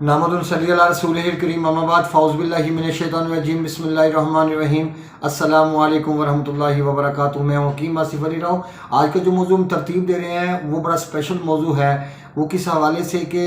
नामदुन सल्ली अला रसूलिहिल करीम अम्मा बाद फ़ाउज़ बिल्लाहि मिनश शैतानिर रजीम बिस्मिल्लाहिर रहमानिर रहीम अस्सलामु अलैकुम वरहमतुल्लाहि वबरकातुहू। मैं हकीम आसिफ अली राव। आज का जो मौजू हम तरतीब दे रहे हैं वो बड़ा स्पेशल मौजू है। वो किस हवाले से कि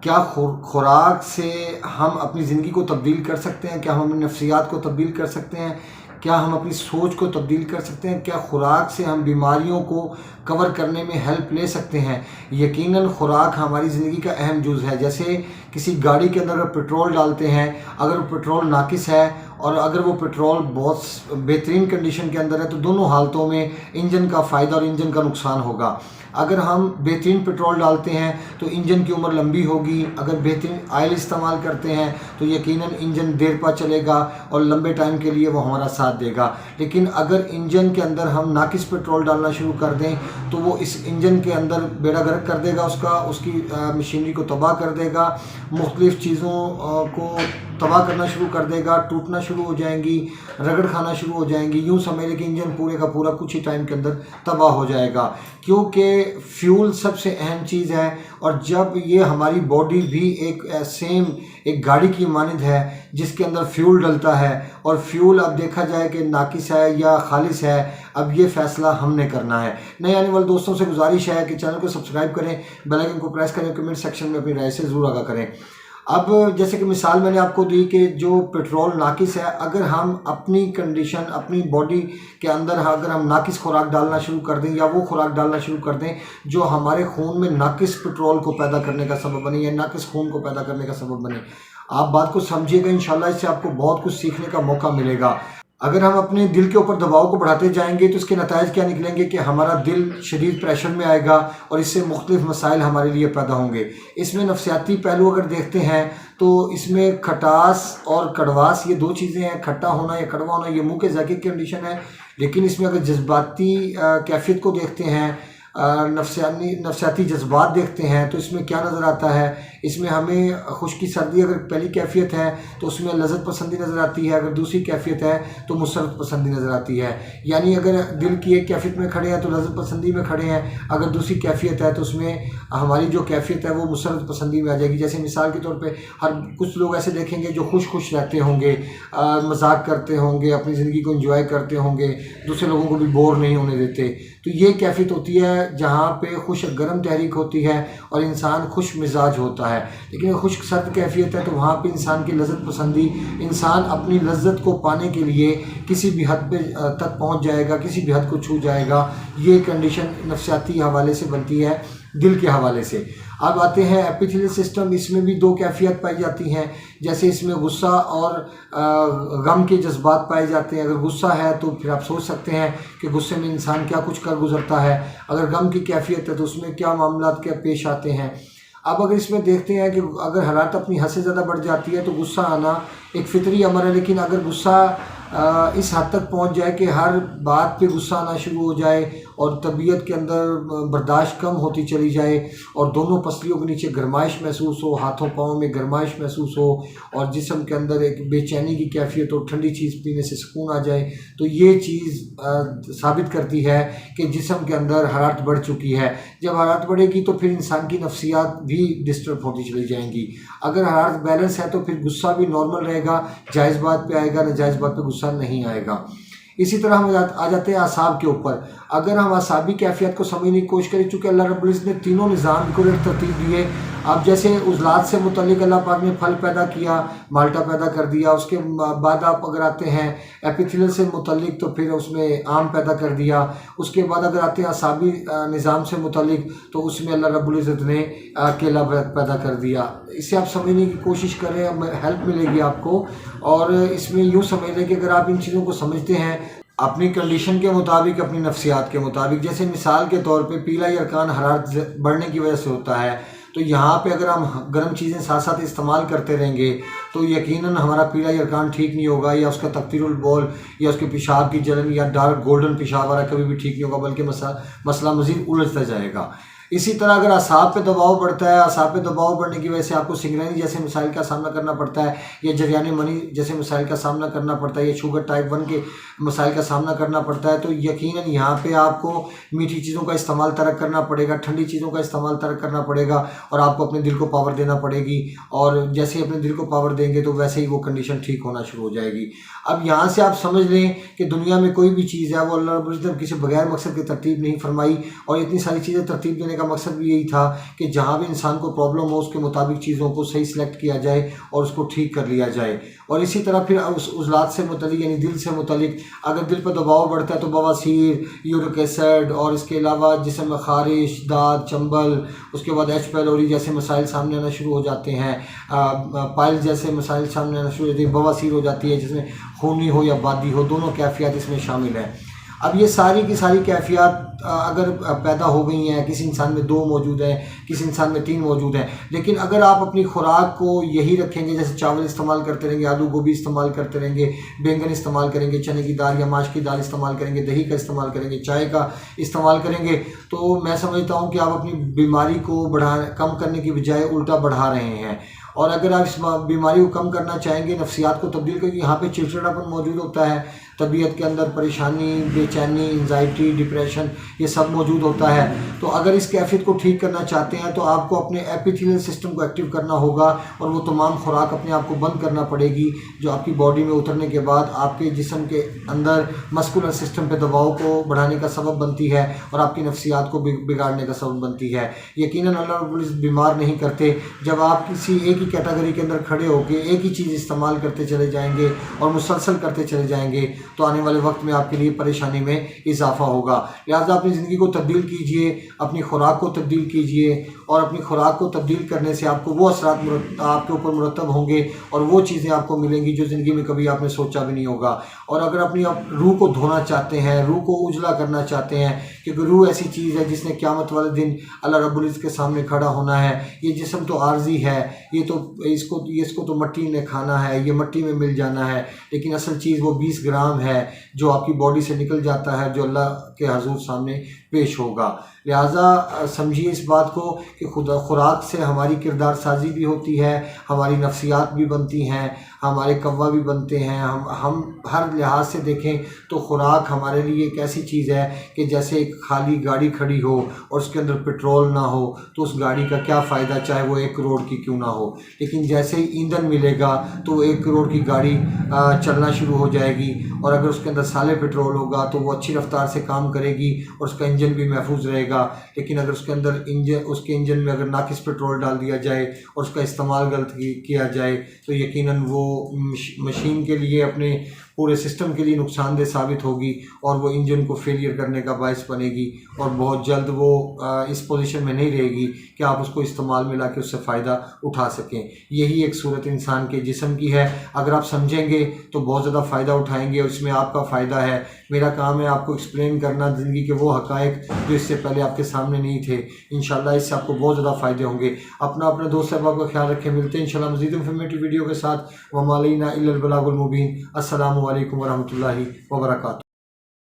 क्या खुराक से हम अपनी ज़िंदगी को तब्दील कर सकते हैं, क्या हम अपनी नफ्सियात को तब्दील कर सकते हैं, क्या हम अपनी सोच को तब्दील कर सकते हैं, क्या खुराक से हम बीमारियों को कवर करने में हेल्प ले सकते हैं। यकीनन खुराक हमारी ज़िंदगी का अहम जुज़ है। जैसे किसी गाड़ी के अंदर पेट्रोल डालते हैं, अगर वो पेट्रोल नाकिस है और अगर वो पेट्रोल बहुत बेहतरीन कंडीशन के अंदर है तो दोनों हालतों में इंजन का फ़ायदा और इंजन का नुकसान होगा। अगर हम बेहतरीन पेट्रोल डालते हैं तो इंजन की उम्र लंबी होगी। अगर बेहतरीन आयल इस्तेमाल करते हैं तो यकीनन इंजन देर पा चलेगा और लंबे टाइम के लिए वो हमारा साथ देगा। लेकिन अगर इंजन के अंदर हम नाकिस पेट्रोल डालना शुरू कर दें तो वो इस इंजन के अंदर बेड़ा गर्क कर देगा, उसकी मशीनरी को तबाह कर देगा, मुख्तलिफ़ चीज़ों को तबाह करना शुरू कर देगा, टूटना शुरू हो जाएंगी, रगड़ खाना शुरू हो जाएंगी। यूँ समझ कि इंजन पूरे का पूरा कुछ ही टाइम के अंदर तबाह हो जाएगा, क्योंकि फ्यूल सबसे अहम चीज़ है। और जब ये हमारी बॉडी भी एक गाड़ी की मानद है जिसके अंदर फ्यूल डलता है, और फ्यूल अब देखा जाए कि नाकिस है या खालिस है, अब ये फ़ैसला हमने करना है। नए आने वाले दोस्तों से गुजारिश है कि चैनल को सब्सक्राइब करें, बेल आइकन को प्रेस करें, कमेंट सेक्शन में अपनी राय से ज़रूर आगाह करें। अब जैसे कि मिसाल मैंने आपको दी कि जो पेट्रोल नाकिस है, अगर हम अपनी कंडीशन, अपनी बॉडी के अंदर अगर हम नाकिस खुराक डालना शुरू कर दें या वो खुराक डालना शुरू कर दें जो हमारे खून में नाकिस पेट्रोल को पैदा करने का सबब बने या नाकिस खून को पैदा करने का सबब बने, आप बात को समझिएगा। इंशाल्लाह इससे आपको बहुत कुछ सीखने का मौका मिलेगा। अगर हम अपने दिल के ऊपर दबाव को बढ़ाते जाएंगे तो इसके नतायज क्या निकलेंगे कि हमारा दिल शदीद प्रेशर में आएगा और इससे मुख्तलिफ मसाइल हमारे लिए पैदा होंगे। इसमें नफ्सियाती पहलू अगर देखते हैं तो इसमें खटास और कड़वास, ये दो चीज़ें हैं। खट्टा होना या कड़वा होना ये मुँह के ज़ायके की कंडीशन है। लेकिन इसमें अगर जज्बाती कैफियत को देखते हैं, नफ्सियाती जज्बात देखते हैं तो इसमें क्या नज़र आता है। इसमें हमें खुश्की सर्दी अगर पहली कैफियत है तो उसमें लज़्ज़त पसंदी नज़र आती है, अगर दूसरी कैफियत है तो मुसर्रत पसंदी नज़र आती है। यानी अगर दिल की एक कैफियत में खड़े हैं तो लज़्ज़त पसंदी में खड़े हैं, अगर दूसरी कैफियत है तो उसमें हमारी जो कैफियत है वो मुसर्रत पसंदी में आ जाएगी। जैसे मिसाल के तौर पर कुछ लोग ऐसे देखेंगे जो खुश रहते होंगे, मजाक करते होंगे, अपनी ज़िंदगी को इंजॉय करते होंगे, दूसरे लोगों को भी बोर नहीं होने देते। तो ये कैफियत होती है जहाँ पे खुश गर्म तहरीक होती है और इंसान खुश मिजाज होता है। लेकिन खुश्क सर्द कैफियत है तो वहाँ पे इंसान की लज़्ज़त पसंदी, इंसान अपनी लज़्ज़त को पाने के लिए किसी भी हद पे तक पहुँच जाएगा, किसी भी हद को छू जाएगा। ये कंडीशन नफ्सियाती हवाले से बनती है, दिल के हवाले से। अब आते हैं एपिथेलियल सिस्टम। इसमें भी दो कैफियत पाई जाती हैं। जैसे इसमें गुस्सा और गम के जज्बात पाए जाते हैं। अगर गुस्सा है तो फिर आप सोच सकते हैं कि गुस्से में इंसान क्या कुछ कर गुजरता है। अगर गम की कैफियत है तो उसमें क्या मामलात क्या पेश आते हैं। अब अगर इसमें देखते हैं कि अगर हालात अपनी हद से ज़्यादा बढ़ जाती है तो गुस्सा आना एक फितरी अमर है। लेकिन अगर गुस्सा इस हद तक पहुंच जाए कि हर बात पे गुस्सा आना शुरू हो जाए और तबीयत के अंदर बर्दाश्त कम होती चली जाए और दोनों पसलियों के नीचे गरमाइश महसूस हो, हाथों पाँव में गरमाइश महसूस हो और जिस्म के अंदर एक बेचैनी की कैफियत हो, ठंडी चीज़ पीने से सुकून आ जाए, तो ये चीज़ साबित करती है कि जिस्म के अंदर हरारत बढ़ चुकी है। जब हरारत बढ़ेगी तो फिर इंसान की नफ्सियात भी डिस्टर्ब होती चली जाएंगी। अगर हरारत बैलेंस है तो फिर गुस्सा भी नॉर्मल रहेगा, जायज़ बात पे आएगा, नाजायज़ बात पे गुस्सा नहीं आएगा। इसी तरह हम आ जाते हैं आसाब के ऊपर। अगर हम आसाबी कैफियत को समझने की कोशिश करें, चूँकि अल्लाह रब्बुल इज़्ज़त ने तीनों निज़ाम को तरतीब दिए। अब जैसे उज़लात से मुतल्लिक अल्लाह पाक ने फल पैदा किया, माल्टा पैदा कर दिया। उसके बाद आप अगर आते हैं एपिथेलियल से मुतल्लिक तो फिर उसमें आम पैदा कर दिया। उसके बाद अगर आते हैं आसाबी निज़ाम से मुतल्लिक तो उसमें अल्लाह रब्बुल इज़्ज़त ने केला पैदा कर दिया। इसे आप समझने की कोशिश करें, हेल्प मिलेगी आपको। और इसमें यूँ समझ लें कि अगर आप इन चीज़ों को समझते हैं अपनी कंडीशन के मुताबिक, अपनी नफ्सियात के मुताबिक, जैसे मिसाल के तौर पे पीला यरकान हरारत बढ़ने की वजह से होता है, तो यहाँ पे अगर हम गर्म चीज़ें साथ साथ इस्तेमाल करते रहेंगे तो यकीनन हमारा पीला यरकान ठीक नहीं होगा, या उसका तकतीरुल बौल या उसके पेशाब की जलन या डार्क गोल्डन पेशाब वाला कभी भी ठीक नहीं होगा, बल्कि मसला मज़ीद उलझता जाएगा। इसी तरह अगर असाब पे दबाव बढ़ता है, असाब पे दबाव बढ़ने की वजह से आपको सिंगरेनी जैसे मसाइल का सामना करना पड़ता है, या जरियान मनी जैसे मसाइल का सामना करना पड़ता है, या शुगर टाइप 1 के मसाइल का सामना करना पड़ता है, तो यकीनन यहाँ पे आपको मीठी चीज़ों का इस्तेमाल तर्क करना पड़ेगा, ठंडी चीज़ों का इस्तेमाल तर्क करना पड़ेगा, और आपको अपने दिल को पावर देना पड़ेगी। और जैसे ही अपने दिल को पावर देंगे तो वैसे ही वो कंडीशन ठीक होना शुरू हो जाएगी। अब यहाँ से आप समझ लें कि दुनिया में कोई भी चीज़ है वो अल्लाह रब्बुल इज़्ज़त ने किसी बगैर मकसद की तरतीब नहीं फरमाई, और इतनी सारी चीज़ें तरतीब देने का मकसद भी यही था कि जहाँ भी इंसान को प्रॉब्लम हो उसके मुताबिक चीज़ों को सही सिलेक्ट किया जाए और उसको ठीक कर लिया जाए। और इसी तरह फिर उस उज़लात से मुतल्लिक यानी दिल से मुतल्लिक अगर दिल पर दबाव बढ़ता है तो बवासीर, यूरिक एसिड, और इसके अलावा जिस्म में खारिश, दाद, चंबल, उसके बाद एच पैलोरी जैसे मसाइल सामने आना शुरू हो जाते हैं, पाइल्स जैसे मसाइल सामने आना शुरू हो जाते हैं, बवासीर हो जाती है जिसमें खूनी हो या बादी हो, दोनों कैफियत इसमें शामिल हैं। अब ये सारी की सारी कैफियत अगर पैदा हो गई हैं, किसी इंसान में 2 मौजूद हैं, किसी इंसान में 3 मौजूद हैं, लेकिन अगर आप अपनी खुराक को यही रखेंगे, जैसे चावल इस्तेमाल करते रहेंगे, आलू गोभी इस्तेमाल करते रहेंगे, बैंगन इस्तेमाल करेंगे, चने की दाल या माश की दाल इस्तेमाल करेंगे, दही का इस्तेमाल करेंगे, चाय का इस्तेमाल करेंगे, तो मैं समझता हूँ कि आप अपनी बीमारी को कम करने की बजाय उल्टा बढ़ा रहे हैं। और अगर आप इस बीमारी को कम करना चाहेंगे, नफ्सियात को तब्दील करके, यहाँ पे चिड़चिड़ापन मौजूद होता है, तबीयत के अंदर परेशानी, बेचैनी, एंजाइटी, डिप्रेशन, ये सब मौजूद होता है। तो अगर इस कैफियत को ठीक करना चाहते हैं तो आपको अपने एपिथेलियल सिस्टम को एक्टिव करना होगा, और वो तमाम खुराक अपने आप को बंद करना पड़ेगी जो आपकी बॉडी में उतरने के बाद आपके जिस्म के अंदर मस्कुलर सिस्टम पे दबाव को बढ़ाने का सबब बनती है और आपकी नफ्सियात को बिगाड़ने का सबब बनती है। यकीनन अल्लाह रब्बुल इज़्ज़त बीमार नहीं करते। जब आप किसी एक ही कैटेगरी के अंदर खड़े होकर एक ही चीज़ इस्तेमाल करते चले जाएंगे और मुसलसल करते चले जाएंगे तो आने वाले वक्त में आपके लिए परेशानी में इजाफा होगा। लिहाजा अपनी ज़िंदगी को तब्दील कीजिए, अपनी खुराक को तब्दील कीजिए, और अपनी खुराक को तब्दील करने से आपको वो असरात आपके ऊपर मुरतब होंगे और वो चीज़ें आपको मिलेंगी जो ज़िंदगी में कभी आपने सोचा भी नहीं होगा। और अगर अपनी आप रूह को धोना चाहते हैं, रूह को उजला करना चाहते हैं, क्योंकि रूह ऐसी चीज़ है जिसने क़यामत वाले दिन अल्लाह रब्बुल इज़्ज़त के सामने खड़ा होना है। ये जिस्म तो आर्जी है, ये तो इसको तो मिट्टी ने खाना है, ये मिट्टी में मिल जाना है, लेकिन असल चीज़ वो 20 ग्राम है जो आपकी बॉडी से निकल जाता है, जो अल्लाह के हजूर सामने पेश होगा। लिहाजा समझिए इस बात को कि खुराक से हमारी किरदार साजी भी होती है, हमारी नफ्सियात भी बनती हैं, हमारे कव्वा भी बनते हैं। हम हर लिहाज से देखें तो खुराक हमारे लिए एक ऐसी चीज़ है कि जैसे एक खाली गाड़ी खड़ी हो और उसके अंदर पेट्रोल ना हो तो उस गाड़ी का क्या फ़ायदा, चाहे वो 1 करोड़ की क्यों ना हो। लेकिन जैसे ही ईंधन मिलेगा तो 1 करोड़ की गाड़ी चलना शुरू हो जाएगी, और अगर उसके अंदर साले पेट्रोल होगा तो वो अच्छी रफ्तार से काम करेगी और उसका इंजन भी महफूज रहेगा। लेकिन अगर उसके अंदर उसके इंजन में अगर नाकिस पेट्रोल डाल दिया जाए और उसका इस्तेमाल गलत किया जाए तो यकीनन वो मशीन के लिए, अपने पूरे सिस्टम के लिए नुकसानदेह साबित होगी और वो इंजन को फेलियर करने का बायस बनेगी, और बहुत जल्द वो इस पोजीशन में नहीं रहेगी कि आप उसको इस्तेमाल में ला के उससे फ़ायदा उठा सकें। यही एक सूरत इंसान के जिस्म की है। अगर आप समझेंगे तो बहुत ज़्यादा फ़ायदा उठाएंगे और इसमें आपका फ़ायदा है। मेरा काम है आपको एक्सप्लेन करना ज़िंदगी के वो हक़ाइक़ जो इससे पहले आपके सामने नहीं थे। इंशाअल्लाह इससे आपको बहुत ज़्यादा फ़ायदे होंगे। अपने दोस्त अहबाब का ख्याल रखें। मिलते हैं इंशाअल्लाह मज़ीद इन्फॉर्मेटिव वीडियो के साथ। व मा अलैना इल्लल बलागुल मुबीन। अस्सलामु अलैकुम व रहमतुल्लाहि व बरकातुहू।